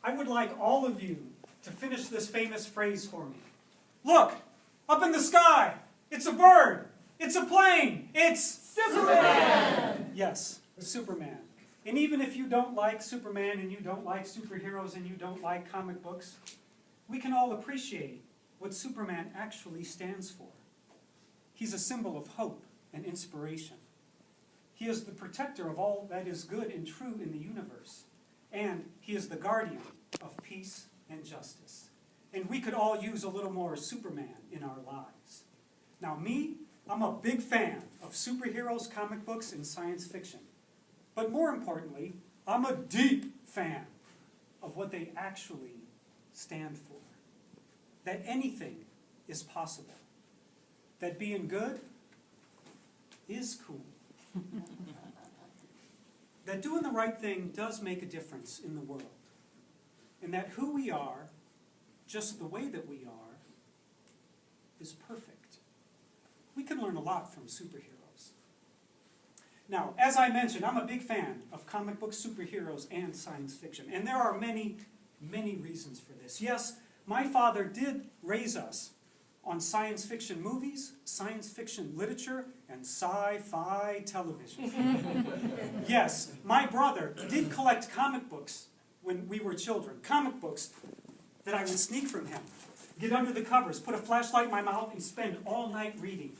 I would like all of you to finish this famous phrase for me. Look, up in the sky, it's a bird, it's a plane, it's Superman! Yes, Superman. And even if you don't like Superman and you don't like superheroes and you don't like comic books, we can all appreciate what Superman actually stands for. He's a symbol of hope and inspiration. He is the protector of all that is good and true in the universe. And he is the guardian of peace and justice. And we could all use a little more Superman in our lives. Now me, I'm a big fan of superheroes, comic books, and science fiction. But more importantly, I'm a deep fan of what they actually stand for. That anything is possible. That being good is cool. That doing the right thing does make a difference in the world. And that who we are, just the way that we are, is perfect. We can learn a lot from superheroes. Now, as I mentioned, I'm a big fan of comic books, superheroes, and science fiction. And there are many, many reasons for this. Yes, my father did raise us on science fiction movies, science fiction literature, and sci-fi television. Yes, my brother did collect comic books when we were children. Comic books that I would sneak from him, get under the covers, put a flashlight in my mouth, and spend all night reading.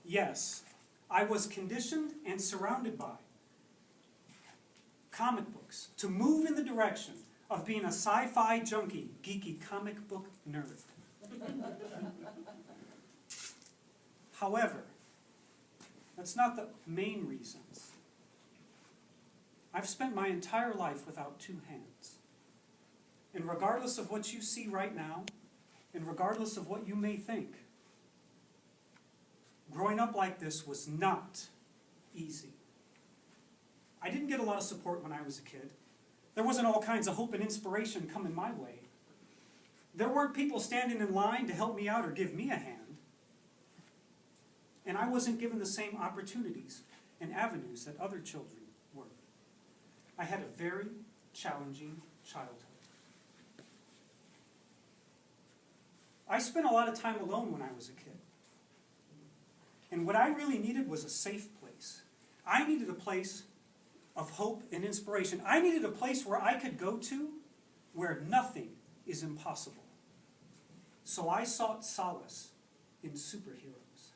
Yes, I was conditioned and surrounded by comic books to move in the direction of being a sci-fi junkie, geeky comic book nerd. However, that's not the main reasons. I've spent my entire life without two hands. And regardless of what you see right now, and regardless of what you may think, growing up like this was not easy. I didn't get a lot of support when I was a kid. There wasn't all kinds of hope and inspiration coming my way. There weren't people standing in line to help me out or give me a hand. And I wasn't given the same opportunities and avenues that other children were. I had a very challenging childhood. I spent a lot of time alone when I was a kid. And what I really needed was a safe place. I needed a place of hope and inspiration. I needed a place where I could go to where nothing is impossible. So I sought solace in superheroes.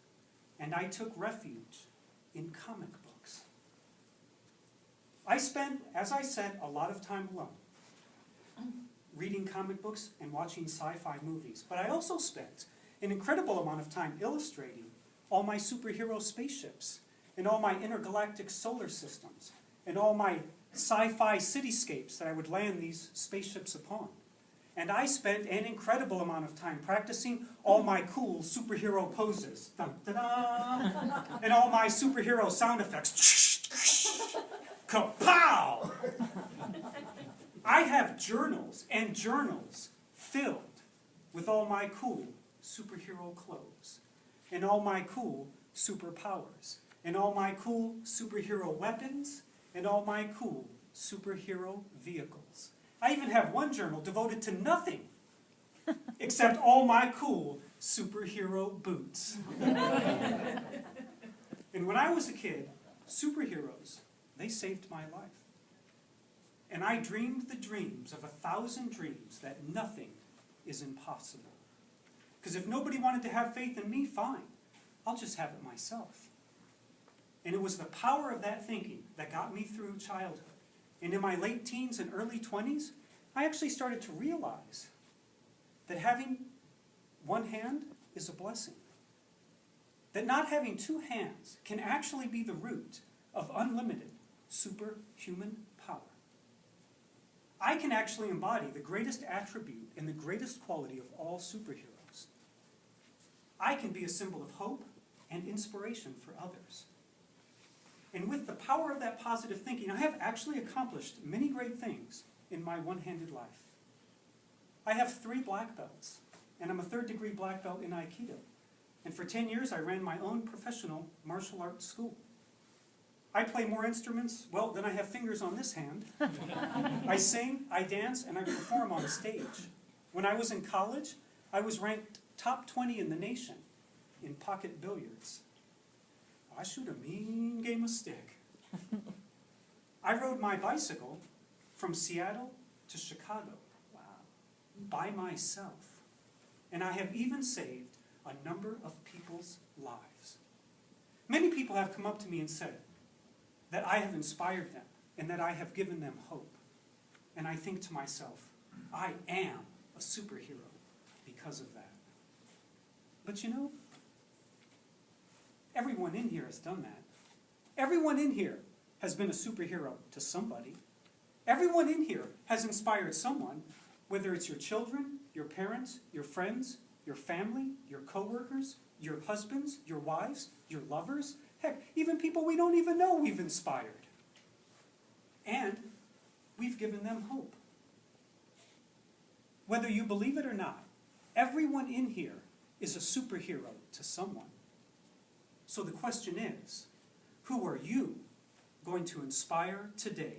And I took refuge in comic books. I spent, as I said, a lot of time alone, reading comic books and watching sci-fi movies. But I also spent an incredible amount of time illustrating all my superhero spaceships, and all my intergalactic solar systems, and all my sci-fi cityscapes that I would land these spaceships upon. And I spent an incredible amount of time practicing all my cool superhero poses. Dun, da, da, and all my superhero sound effects. Kapow! I have journals and journals filled with all my cool superhero clothes, and all my cool superpowers, and all my cool superhero weapons, and all my cool superhero vehicles. I even have one journal devoted to nothing except all my cool superhero boots. And when I was a kid, superheroes, they saved my life. And I dreamed the dreams of 1,000 dreams that nothing is impossible. Because if nobody wanted to have faith in me, fine. I'll just have it myself. And it was the power of that thinking that got me through childhood. And in my late teens and early 20s, I actually started to realize that having one hand is a blessing. That not having two hands can actually be the root of unlimited superhuman power. I can actually embody the greatest attribute and the greatest quality of all superheroes. I can be a symbol of hope and inspiration for others. And with the power of that positive thinking, I have actually accomplished many great things in my one-handed life. I have 3 black belts, and I'm a 3rd-degree black belt in Aikido. And for 10 years, I ran my own professional martial arts school. I play more instruments, well, than I have fingers on this hand. I sing, I dance, and I perform on stage. When I was in college, I was ranked top 20 in the nation in pocket billiards. I shoot a mean game of stick. I rode my bicycle from Seattle to Chicago. Wow. By myself. And I have even saved a number of people's lives. Many people have come up to me and said that I have inspired them and that I have given them hope. And I think to myself, I am a superhero because of that. But you know, everyone in here has done that. Everyone in here has been a superhero to somebody. Everyone in here has inspired someone, whether it's your children, your parents, your friends, your family, your coworkers, your husbands, your wives, your lovers, heck, even people we don't even know we've inspired. And we've given them hope. Whether you believe it or not, everyone in here is a superhero to someone. So the question is, who are you going to inspire today